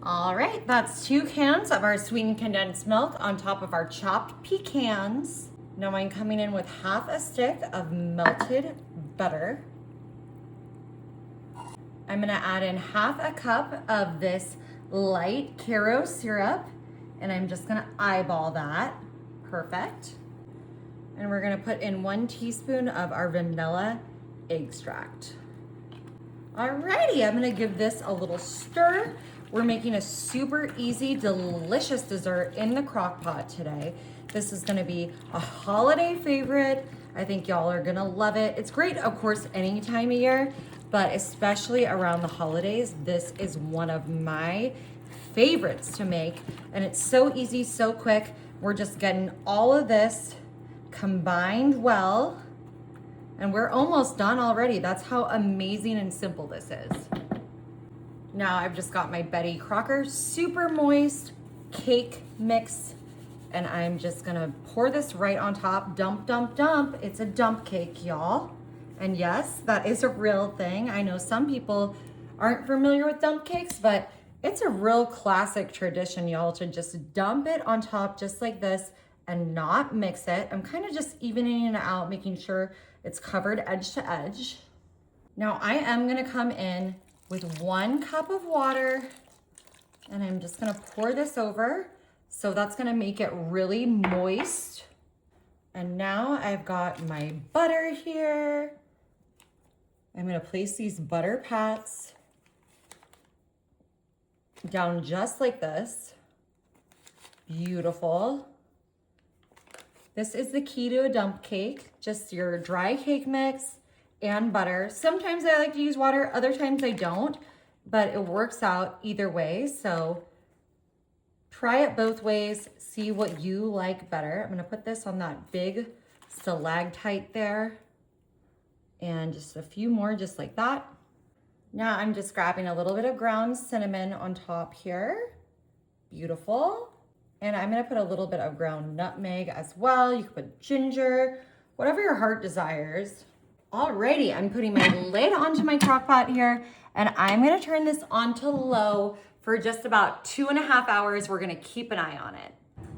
All right, that's 2 cans of our sweetened condensed milk on top of our chopped pecans. Now I'm coming in with half a stick of melted butter. I'm gonna add in half a cup of this light Karo syrup, and I'm just gonna eyeball that. Perfect. And we're gonna put in 1 teaspoon of our vanilla extract. Alrighty, I'm gonna give this a little stir. We're making a super easy, delicious dessert in the crock pot today. This is gonna be a holiday favorite. I think y'all are gonna love it. It's great, of course, any time of year, but especially around the holidays, this is one of my favorites to make. And it's so easy, so quick. We're just getting all of this combined well. And we're almost done already. That's how amazing and simple this is. Now I've just got my Betty Crocker super moist cake mix, and I'm just gonna pour this right on top. Dump, dump, dump. It's a dump cake, y'all. And yes, that is a real thing. I know some people aren't familiar with dump cakes, but it's a real classic tradition, y'all, to just dump it on top just like this and not mix it. I'm kind of just evening it out, making sure it's covered edge to edge. Now I am gonna come in with 1 cup of water, and I'm just gonna pour this over. So that's gonna make it really moist. And now I've got my butter here. I'm gonna place these butter pats down just like this. Beautiful. This is the key to a dump cake, just your dry cake mix and butter. Sometimes I like to use water, other times I don't, but it works out either way. So try it both ways, see what you like better. I'm gonna put this on that big stalactite there, and just a few more just like that. Now I'm just grabbing a little bit of ground cinnamon on top here. Beautiful. And I'm gonna put a little bit of ground nutmeg as well. You can put ginger, whatever your heart desires. Alrighty, I'm putting my lid onto my crock pot here, and I'm gonna turn this on to low for just about 2.5 hours. We're gonna keep an eye on it.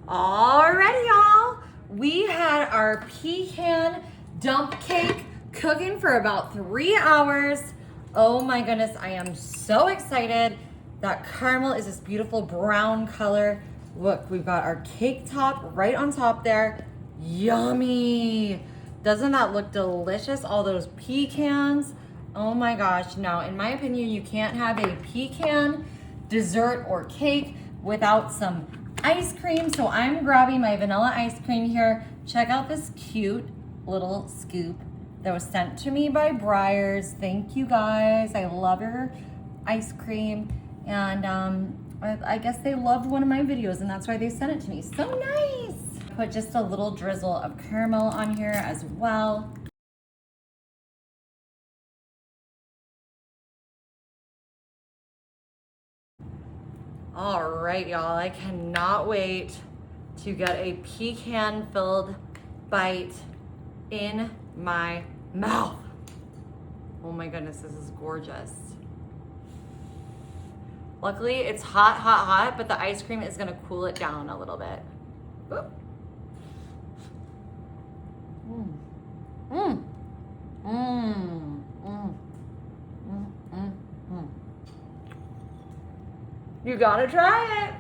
Alrighty, y'all. We had our pecan dump cake cooking for about 3 hours. Oh my goodness, I am so excited. That caramel is this beautiful brown color. Look, we've got our cake top right on top there. Yummy. Doesn't that look delicious? All those pecans. Oh my gosh. Now, in my opinion, you can't have a pecan dessert or cake without some ice cream. So I'm grabbing my vanilla ice cream here. Check out this cute little scoop that was sent to me by Breyers. Thank you guys. I love your ice cream. And I guess they loved one of my videos, and that's why they sent it to me. So nice. Put just a little drizzle of caramel on here as well. All right, y'all, I cannot wait to get a pecan-filled bite in my mouth. Oh my goodness, this is gorgeous. Luckily, it's hot, hot, hot, but the ice cream is gonna cool it down a little bit. Oop. Mm. Mm. Mm. Mm. Mm. Mm. Mm. You gotta try it.